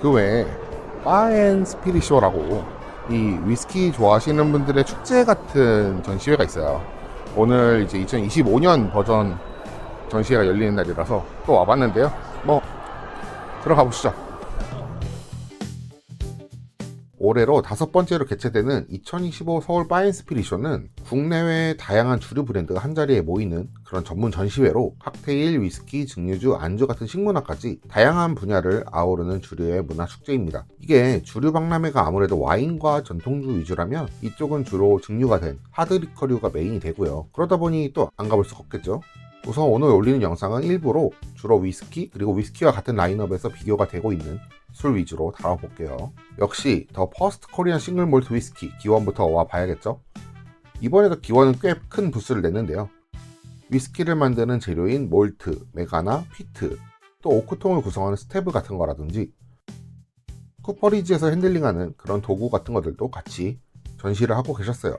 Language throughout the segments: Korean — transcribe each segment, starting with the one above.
그 외에 바앤스피릿쇼라고 이 위스키 좋아하시는 분들의 축제 같은 전시회가 있어요. 오늘 이제 2025년 버전 전시회가 열리는 날이라서 또 와봤는데요. 뭐 들어가 보시죠. 올해로 5번째로 개최되는 2025 서울 바앤스피릿쇼는 국내외 다양한 주류 브랜드가 한자리에 모이는 그런 전문 전시회로 칵테일, 위스키, 증류주, 안주 같은 식문화까지 다양한 분야를 아우르는 주류의 문화 축제입니다. 이게 주류 박람회가 아무래도 와인과 전통주 위주라면 이쪽은 주로 증류가 된 하드리커류가 메인이 되고요. 그러다 보니 또 안 가볼 수가 없겠죠. 우선 오늘 올리는 영상은 일부러 주로 위스키 그리고 위스키와 같은 라인업에서 비교가 되고 있는 술 위주로 다뤄볼게요. 역시 더 퍼스트 코리안 싱글 몰트 위스키 기원부터 와봐야겠죠. 이번에도 기원은 꽤 큰 부스를 냈는데요. 위스키를 만드는 재료인 몰트, 메가나, 피트, 또 오크통을 구성하는 스테브 같은 거라든지 쿠퍼리지에서 핸들링하는 그런 도구 같은 것들도 같이 전시를 하고 계셨어요.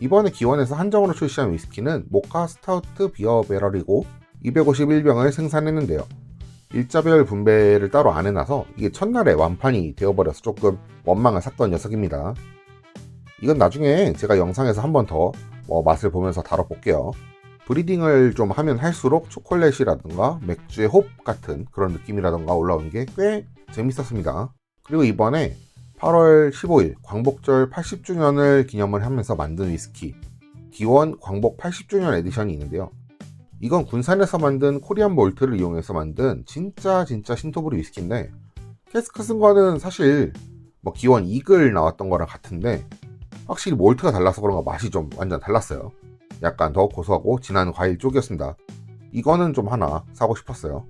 이번에 기원에서 한정으로 출시한 위스키는 모카 스타우트 비어 배럴이고 251병을 생산했는데요. 일자별 분배를 따로 안 해놔서 이게 첫날에 완판이 되어버려서 조금 원망을 샀던 녀석입니다. 이건 나중에 제가 영상에서 한 번 더 맛을 보면서 다뤄볼게요. 브리딩을 좀 하면 할수록 초콜릿이라든가 맥주의 홉 같은 그런 느낌이라든가 올라오는 게 꽤 재밌었습니다. 그리고 이번에 8월 15일 광복절 80주년을 기념을 하면서 만든 위스키 기원 광복 80주년 에디션이 있는데요. 이건 군산에서 만든 코리안 몰트를 이용해서 만든 진짜 신토부리 위스키인데 캐스크 쓴 거는 사실 기원 이글 나왔던 거랑 같은데 확실히 몰트가 달라서 그런가 맛이 좀 완전 달랐어요. 약간 더 고소하고 진한 과일 쪽이었습니다. 이거는 좀 하나 사고 싶었어요.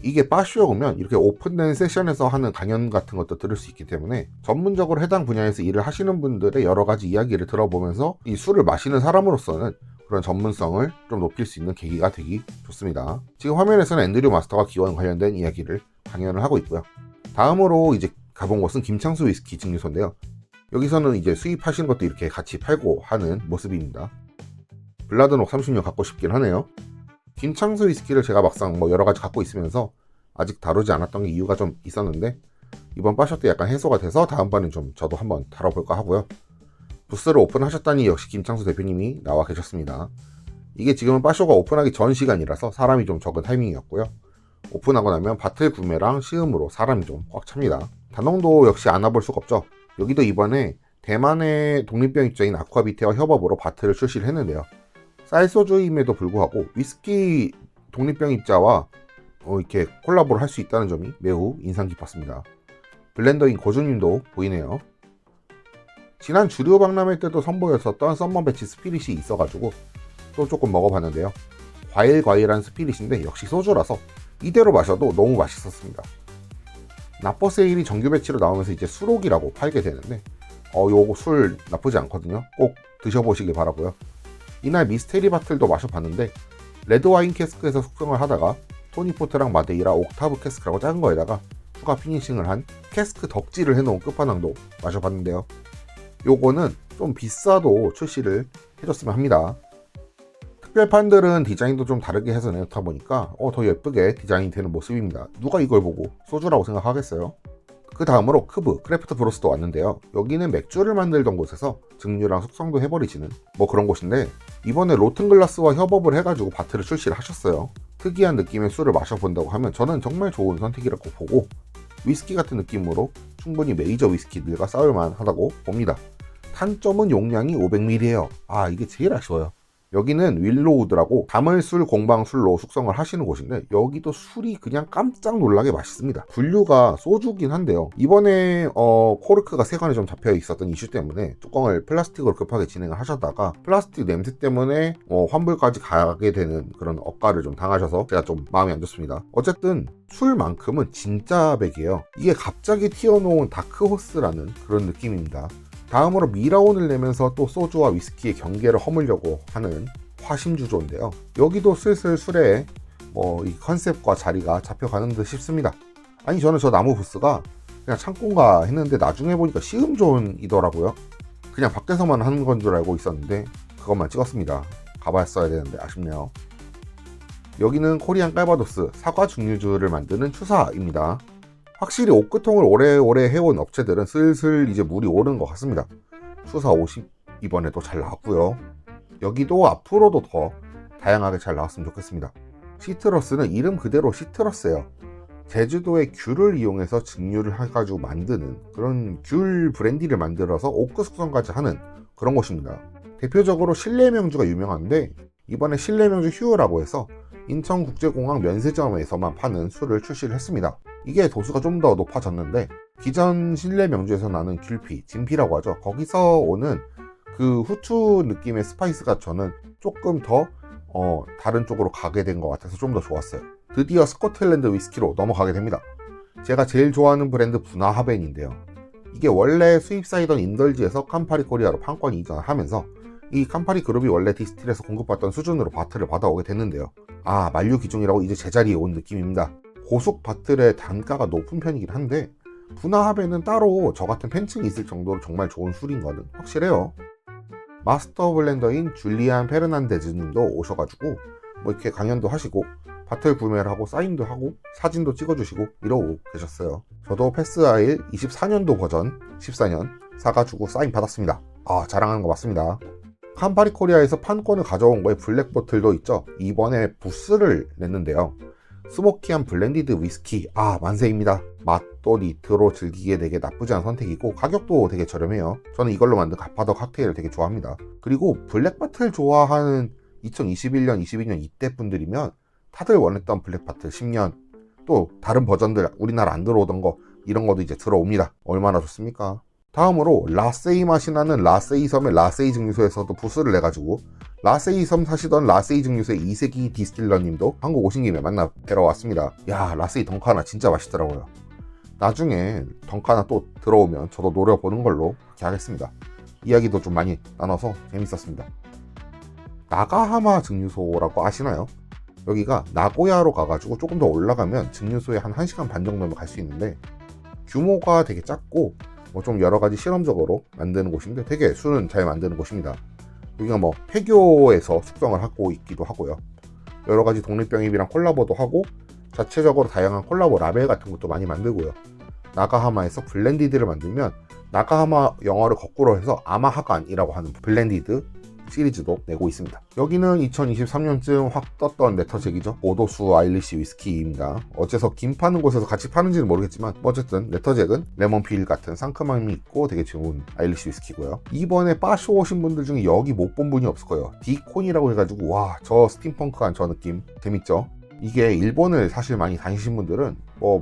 이게 바쇼에 오면 이렇게 오픈된 세션에서 하는 강연 같은 것도 들을 수 있기 때문에 전문적으로 해당 분야에서 일을 하시는 분들의 여러 가지 이야기를 들어보면서 이 술을 마시는 사람으로서는 그런 전문성을 좀 높일 수 있는 계기가 되기 좋습니다. 지금 화면에서는 앤드류 마스터가 기원 관련된 이야기를 강연을 하고 있고요. 다음으로 이제 가본 곳은 김창수 위스키 증류소인데요. 여기서는 이제 수입하시는 것도 이렇게 같이 팔고 하는 모습입니다. 블라드녹 30년 갖고 싶긴 하네요. 김창수 위스키를 제가 막상 여러 가지 갖고 있으면서 아직 다루지 않았던 게 이유가 좀 있었는데 이번 빠셔 때 약간 해소가 돼서 다음번엔 좀 저도 한번 다뤄볼까 하고요. 부스를 오픈하셨다니 역시 김창수 대표님이 나와 계셨습니다. 이게 지금은 빠쇼가 오픈하기 전 시간이라서 사람이 좀 적은 타이밍이었고요. 오픈하고 나면 바틀 구매랑 시음으로 사람이 좀 꽉 찹니다. 단홍도 역시 안 와볼 수가 없죠. 여기도 이번에 대만의 독립병 입자인 아쿠아비테와 협업으로 바틀을 출시를 했는데요. 쌀소주임에도 불구하고 위스키 독립병 입자와 이렇게 콜라보를 할 수 있다는 점이 매우 인상 깊었습니다. 블렌더인 고준님도 보이네요. 지난 주류 박람회 때도 선보였었던 썸머 배치 스피릿이 있어가지고 또 조금 먹어봤는데요. 과일한 스피릿인데 역시 소주라서 이대로 마셔도 너무 맛있었습니다. 나포세일이 정규 배치로 나오면서 이제 수록이라고 팔게 되는데 요거 술 나쁘지 않거든요. 꼭 드셔보시길 바라고요. 이날 미스테리 바틀도 마셔봤는데 레드와인 캐스크에서 숙성을 하다가 토니포트랑 마데이라 옥타브 캐스크라고 작은 거에다가 추가 피니싱을 한 캐스크 덕지를 해놓은 끝판왕도 마셔봤는데요. 요거는 좀 비싸도 출시를 해줬으면 합니다. 특별판들은 디자인도 좀 다르게 해서 내놓다 보니까 더 예쁘게 디자인이 되는 모습입니다. 누가 이걸 보고 소주라고 생각하겠어요? 그 다음으로 크브 크래프트 브로스도 왔는데요. 여기는 맥주를 만들던 곳에서 증류랑 숙성도 해버리시는 그런 곳인데 이번에 로튼글라스와 협업을 해가지고 바트를 출시를 하셨어요. 특이한 느낌의 술을 마셔본다고 하면 저는 정말 좋은 선택이라고 보고 위스키 같은 느낌으로 충분히 메이저 위스키들과 싸울만 하다고 봅니다. 단점은 용량이 500ml예요. 이게 제일 아쉬워요. 여기는 윌로우드라고 가물술 공방술로 숙성을 하시는 곳인데 여기도 술이 그냥 깜짝 놀라게 맛있습니다. 분류가 소주긴 한데요. 이번에 코르크가 세관에 좀 잡혀 있었던 이슈 때문에 뚜껑을 플라스틱으로 급하게 진행을 하셨다가 플라스틱 냄새 때문에 환불까지 가게 되는 그런 억가를 좀 당하셔서 제가 좀 마음이 안 좋습니다. 어쨌든 술만큼은 진짜 백이에요. 이게 갑자기 튀어놓은 다크호스라는 그런 느낌입니다. 다음으로 미라온을 내면서 또 소주와 위스키의 경계를 허물려고 하는 화심주조인데요. 여기도 슬슬 술에 이 컨셉과 자리가 잡혀가는 듯 싶습니다. 아니 저는 저 나무 부스가 그냥 창고인가 했는데 나중에 보니까 시음존이더라고요. 그냥 밖에서만 하는 건 줄 알고 있었는데 그것만 찍었습니다. 가봤어야 되는데 아쉽네요. 여기는 코리안 깔바도스 사과 증류주를 만드는 추사입니다. 확실히 옥그통을 오래오래 해온 업체들은 슬슬 이제 물이 오르는 것 같습니다. 수사 50 이번에도 잘 나왔고요. 여기도 앞으로도 더 다양하게 잘 나왔으면 좋겠습니다. 시트러스는 이름 그대로 시트러스예요. 제주도의 귤을 이용해서 증류를 해가지고 만드는 그런 귤 브랜디를 만들어서 오크 숙성까지 하는 그런 곳입니다. 대표적으로 실내 명주가 유명한데 이번에 실내 명주 휴라고 해서 인천국제공항 면세점에서만 파는 술을 출시를 했습니다. 이게 도수가 좀 더 높아졌는데 기존 실내 명주에서 나는 귤피, 진피라고 하죠. 거기서 오는 그 후추 느낌의 스파이스가 저는 조금 더 다른 쪽으로 가게 된 것 같아서 좀 더 좋았어요. 드디어 스코틀랜드 위스키로 넘어가게 됩니다. 제가 제일 좋아하는 브랜드 부나하벤인데요. 이게 원래 수입사이던 인덜지에서 캄파리 코리아로 판권 이전을 하면서 이 캄파리 그룹이 원래 디스틸에서 공급받던 수준으로 바틀을 받아오게 됐는데요. 만류 기종이라고 이제 제자리에 온 느낌입니다. 고속 바틀의 단가가 높은 편이긴 한데 부나하벤은 따로 저 같은 팬층이 있을 정도로 정말 좋은 술인 거는 확실해요. 마스터 블렌더인 줄리안 페르난데즈 님도 오셔가지고 뭐 이렇게 강연도 하시고 바틀 구매를 하고 사인도 하고 사진도 찍어주시고 이러고 계셨어요. 저도 패스아일 24년도 버전 14년 사가지고 사인 받았습니다. 자랑하는 거 맞습니다. 캄파리 코리아에서 판권을 가져온 거에 블랙보틀도 있죠. 이번에 부스를 냈는데요. 스모키한 블렌디드 위스키 만세입니다. 맛도 니트로 즐기기에 되게 나쁘지 않은 선택이고 가격도 되게 저렴해요. 저는 이걸로 만든 갓파더 칵테일을 되게 좋아합니다. 그리고 블랙바틀 좋아하는 2021년, 22년 이때 분들이면 다들 원했던 블랙바틀 10년 또 다른 버전들 우리나라 안 들어오던 거 이런 것도 이제 들어옵니다. 얼마나 좋습니까? 다음으로 라세이 맛이 나는 라세이 섬의 라세이 증류소에서도 부스를 내가지고 라세이 섬 사시던 라세이 증류소의 이세기 디스틸러님도 한국 오신 김에 만나 뵈러 왔습니다. 라세이 덩카나 진짜 맛있더라고요. 나중에 덩카나 또 들어오면 저도 노려보는 걸로 그렇게 하겠습니다. 이야기도 좀 많이 나눠서 재밌었습니다. 나가하마 증류소라고 아시나요? 여기가 나고야로 가가지고 조금 더 올라가면 증류소에 한 1시간 반 정도면 갈 수 있는데 규모가 되게 작고 좀 여러가지 실험적으로 만드는 곳인데 되게 술은 잘 만드는 곳입니다. 여기가 폐교에서 숙성을 하고 있기도 하고요. 여러가지 독립병입이랑 콜라보도 하고 자체적으로 다양한 콜라보 라벨 같은 것도 많이 만들고요. 나가하마에서 블렌디드를 만들면 나가하마 영어를 거꾸로 해서 아마하간이라고 하는 블렌디드 시리즈도 내고 있습니다. 여기는 2023년쯤 확 떴던 레터잭이죠. 오도수 아일리시 위스키입니다. 어째서 김 파는 곳에서 같이 파는지는 모르겠지만 어쨌든 레터잭은 레몬필 같은 상큼함이 있고 되게 좋은 아일리시 위스키고요. 이번에 빠쇼 오신 분들 중에 여기 못 본 분이 없을 거예요. 디콘이라고 해가지고 저 스팀펑크한 저 느낌 재밌죠? 이게 일본을 사실 많이 다니신 분들은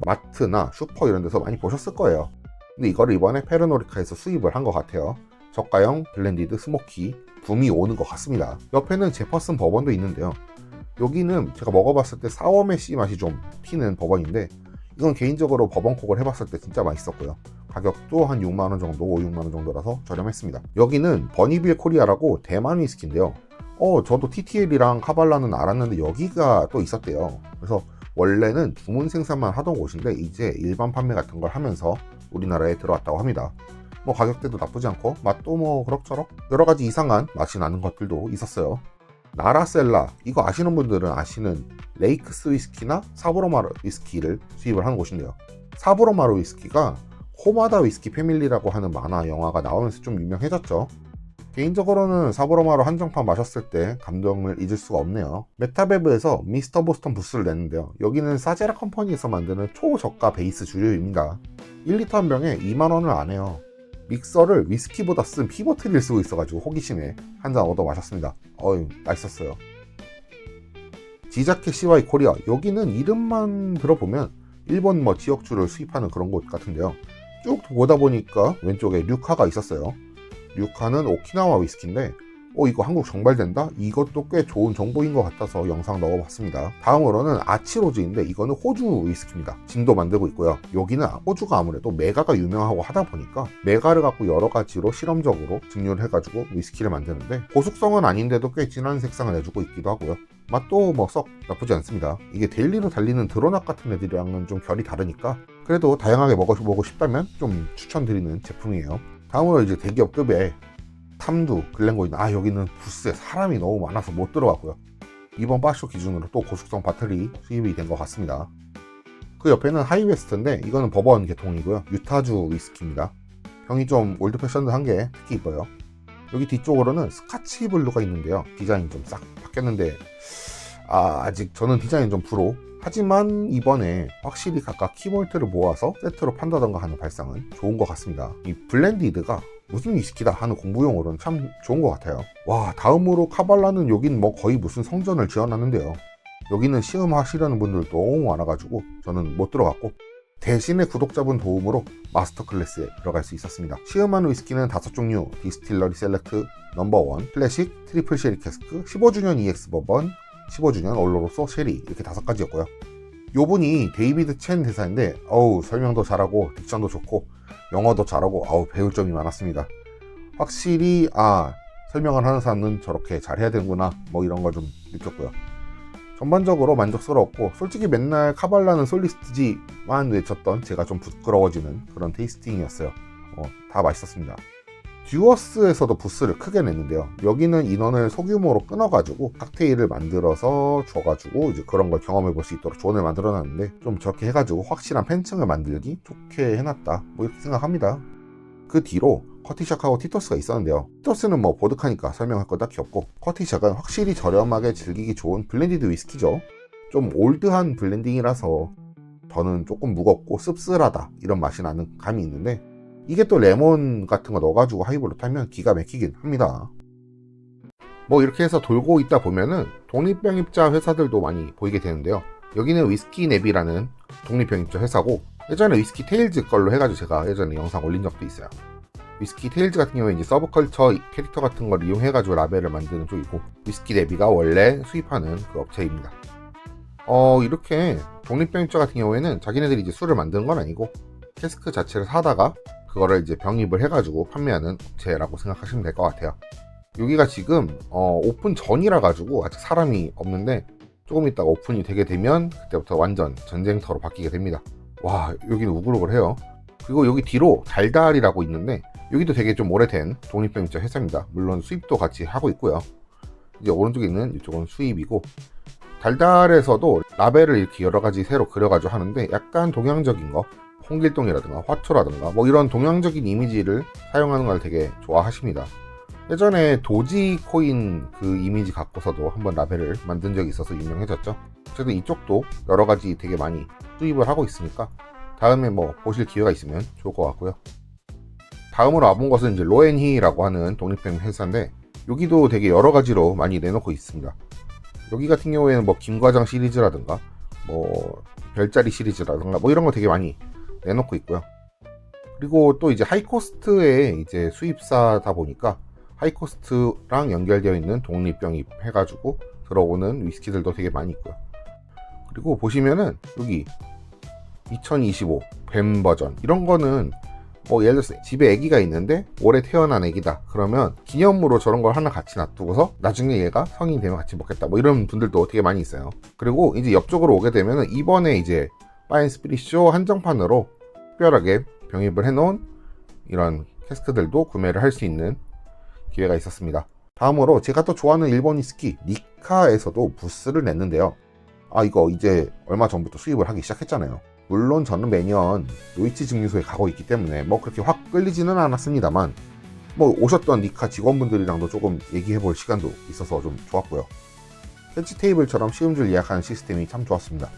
마트나 슈퍼 이런 데서 많이 보셨을 거예요. 근데 이거를 이번에 페르노리카에서 수입을 한 것 같아요. 저가형 블렌디드 스모키 붐이 오는 것 같습니다. 옆에는 제퍼슨 버번도 있는데요. 여기는 제가 먹어봤을 때 사워메시 맛이 좀 튀는 버번인데 이건 개인적으로 버번콕을 해봤을 때 진짜 맛있었고요. 가격도 한 6만원 정도, 5, 6만원 정도라서 저렴했습니다. 여기는 버니빌 코리아라고 대만 위스키인데요. 저도 TTL이랑 카발라는 알았는데 여기가 또 있었대요. 그래서 원래는 주문 생산만 하던 곳인데 이제 일반 판매 같은 걸 하면서 우리나라에 들어왔다고 합니다. 가격대도 나쁘지 않고 맛도 그럭저럭 여러가지 이상한 맛이 나는 것들도 있었어요. 나라셀라 이거 아시는 분들은 아시는 레이크스 위스키나 사브로마르 위스키를 수입을 하는 곳인데요. 사브로마르 위스키가 호마다 위스키 패밀리라고 하는 만화 영화가 나오면서 좀 유명해졌죠. 개인적으로는 사브로마르 한정판 마셨을 때 감동을 잊을 수가 없네요. 메타베브에서 미스터 보스턴 부스를 냈는데요. 여기는 사제라 컴퍼니에서 만드는 초저가 베이스 주류입니다. 1리터 한 병에 2만원을 안 해요. 믹서를 위스키보다 쓴 피버트리를 쓰고 있어가지고 호기심에 한 잔 얻어 마셨습니다. 맛있었어요. 지자케 CY 코리아 여기는 이름만 들어보면 일본 지역주를 수입하는 그런 곳 같은데요. 쭉 보다 보니까 왼쪽에 류카가 있었어요. 류카는 오키나와 위스키인데 이거 한국 정발된다? 이것도 꽤 좋은 정보인 것 같아서 영상 넣어봤습니다. 다음으로는 아치로즈인데 이거는 호주 위스키입니다. 진도 만들고 있고요. 여기는 호주가 아무래도 메가가 유명하고 하다 보니까 메가를 갖고 여러 가지로 실험적으로 증류를 해가지고 위스키를 만드는데 고숙성은 아닌데도 꽤 진한 색상을 내주고 있기도 하고요. 맛도 썩 나쁘지 않습니다. 이게 데일리로 달리는 드로낙 같은 애들이랑은 좀 결이 다르니까 그래도 다양하게 먹어보고 싶다면 좀 추천드리는 제품이에요. 다음으로 이제 대기업급의 탐두, 글렌고인 여기는 부스에 사람이 너무 많아서 못 들어갔고요. 이번 빠쇼 기준으로 또 고숙성 바틀이 수입이 된 것 같습니다. 그 옆에는 하이웨스트인데 이거는 버번 계통이고요. 유타주 위스키입니다. 병이 좀 올드 패션드한 게 특히 이뻐요. 여기 뒤쪽으로는 스카치 블루가 있는데요. 디자인이 좀 싹 바뀌었는데 아직 저는 디자인 좀 불호. 하지만 이번에 확실히 각각 키몰트를 모아서 세트로 판다던가 하는 발상은 좋은 것 같습니다. 이 블렌디드가 무슨 위스키다 하는 공부용으로는 참 좋은 것 같아요. 와, 다음으로 카발라는 여긴 뭐 거의 무슨 성전을 지어놨는데요. 여기는 시음하시려는 분들 너무 많아가지고 저는 못 들어갔고, 대신에 구독자분 도움으로 마스터 클래스에 들어갈 수 있었습니다. 시음한 위스키는 5종류, 디스틸러리 셀렉트, 넘버1, 클래식, 트리플 쉐리 캐스크, 15주년 EX 버번, 15주년 올로로소 쉐리, 이렇게 5가지였고요. 요분이 데이비드 첸 대사인데 설명도 잘하고 딕션도 좋고 영어도 잘하고 배울 점이 많았습니다. 확실히 설명을 하는 사람은 저렇게 잘해야 되는구나 뭐 이런 거 좀 느꼈고요. 전반적으로 만족스러웠고, 솔직히 맨날 카발라는 솔리스트지만 외쳤던 제가 좀 부끄러워지는 그런 테이스팅이었어요. 다 맛있었습니다. 듀어스에서도 부스를 크게 냈는데요. 여기는 인원을 소규모로 끊어가지고 칵테일을 만들어서 줘가지고 이제 그런 걸 경험해 볼 수 있도록 조언을 만들어놨는데, 좀 저렇게 해가지고 확실한 팬층을 만들기 좋게 해놨다 뭐 이렇게 생각합니다. 그 뒤로 커티샥하고 티토스가 있었는데요. 티토스는 뭐 보드카니까 설명할 거 딱히 없고, 커티샥은 확실히 저렴하게 즐기기 좋은 블렌디드 위스키죠. 좀 올드한 블렌딩이라서 저는 조금 무겁고 씁쓸하다 이런 맛이 나는 감이 있는데, 이게 또 레몬 같은 거 넣어가지고 하이볼로 타면 기가 막히긴 합니다. 뭐 이렇게 해서 돌고 있다 보면은 독립병입자 회사들도 많이 보이게 되는데요. 여기는 위스키 냅이라는 독립병입자 회사고, 예전에 위스키 테일즈 걸로 해가지고 제가 예전에 영상 올린 적도 있어요. 위스키 테일즈 같은 경우에 이제 서브컬처 캐릭터 같은 걸 이용해가지고 라벨을 만드는 쪽이고, 위스키 냅이가 원래 수입하는 그 업체입니다. 이렇게 독립병입자 같은 경우에는 자기네들이 이제 술을 만드는 건 아니고 캐스크 자체를 사다가 그거를 이제 병입을 해가지고 판매하는 업체라고 생각하시면 될 것 같아요. 여기가 지금 오픈 전이라 가지고 아직 사람이 없는데, 조금 있다가 오픈이 되게 되면 그때부터 완전 전쟁터로 바뀌게 됩니다. 와, 여기는 우글우글해요. 그리고 여기 뒤로 달달이라고 있는데, 여기도 되게 좀 오래된 독립병입자 회사입니다. 물론 수입도 같이 하고 있고요. 이제 오른쪽에 있는 이쪽은 수입이고, 달달에서도 라벨을 이렇게 여러 가지 새로 그려가지고 하는데, 약간 동양적인 거, 홍길동이라든가 화초라든가 뭐 이런 동양적인 이미지를 사용하는 걸 되게 좋아하십니다. 예전에 도지코인 그 이미지 갖고서도 한번 라벨을 만든 적이 있어서 유명해졌죠. 어쨌든 이쪽도 여러 가지 되게 많이 수입을 하고 있으니까 다음에 뭐 보실 기회가 있으면 좋을 것 같고요. 다음으로 와본 것은 이제 로앤히라고 하는 독립병 회사인데, 여기도 되게 여러 가지로 많이 내놓고 있습니다. 여기 같은 경우에는 뭐 김과장 시리즈라든가 뭐 별자리 시리즈라든가 뭐 이런 거 되게 많이 내놓고 있고요. 그리고 또 이제 하이코스트의 이제 수입사다 보니까 하이코스트랑 연결되어 있는 독립병입 해가지고 들어오는 위스키들도 되게 많이 있고요. 그리고 보시면은 여기 2025 뱀 버전 이런 거는 뭐 예를 들어서 집에 아기가 있는데 올해 태어난 아기다 그러면 기념으로 저런 걸 하나 같이 놔두고서 나중에 얘가 성인 되면 같이 먹겠다 뭐 이런 분들도 되게 많이 있어요. 그리고 이제 옆쪽으로 오게 되면은 이번에 이제 파인스피릿쇼 한정판으로 특별하게 병입을 해놓은 이런 캐스크들도 구매를 할 수 있는 기회가 있었습니다. 다음으로 제가 또 좋아하는 일본 위스키 니카에서도 부스를 냈는데요. 이거 이제 얼마 전부터 수입을 하기 시작했잖아요. 물론 저는 매년 노이치 증류소에 가고 있기 때문에 뭐 그렇게 확 끌리지는 않았습니다만, 뭐 오셨던 니카 직원분들이랑도 조금 얘기해 볼 시간도 있어서 좀 좋았고요. 캐치 테이블처럼 시음줄 예약하는 시스템이 참 좋았습니다.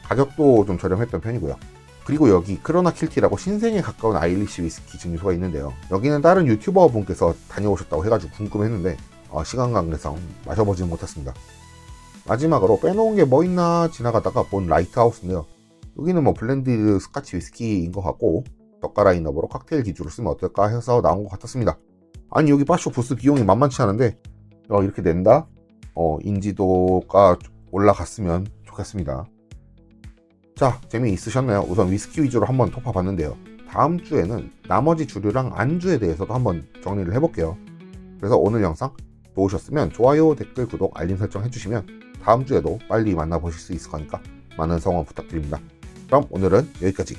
가격도 좀 저렴했던 편이고요. 그리고 여기 크로나 킬티라고 신생에 가까운 아일리시 위스키 증류소가 있는데요. 여기는 다른 유튜버 분께서 다녀오셨다고 해가지고 궁금했는데 시간 관계상 마셔보지는 못했습니다. 마지막으로 빼놓은 게 뭐 있나 지나가다가 본 라이트하우스인데요. 여기는 뭐 블렌디드 스카치 위스키인 것 같고 저가 라인업으로 칵테일 기주로 쓰면 어떨까 해서 나온 것 같았습니다. 아니 여기 바쇼 부스 비용이 만만치 않은데 이렇게 낸다? 인지도가 올라갔으면 좋겠습니다. 자, 재미있으셨나요? 우선 위스키 위주로 한번 토파봤는데요. 다음 주에는 나머지 주류랑 안주에 대해서도 한번 정리를 해볼게요. 그래서 오늘 영상 좋으셨으면 좋아요, 댓글, 구독, 알림 설정 해주시면 다음 주에도 빨리 만나보실 수 있을 거니까 많은 성원 부탁드립니다. 그럼 오늘은 여기까지.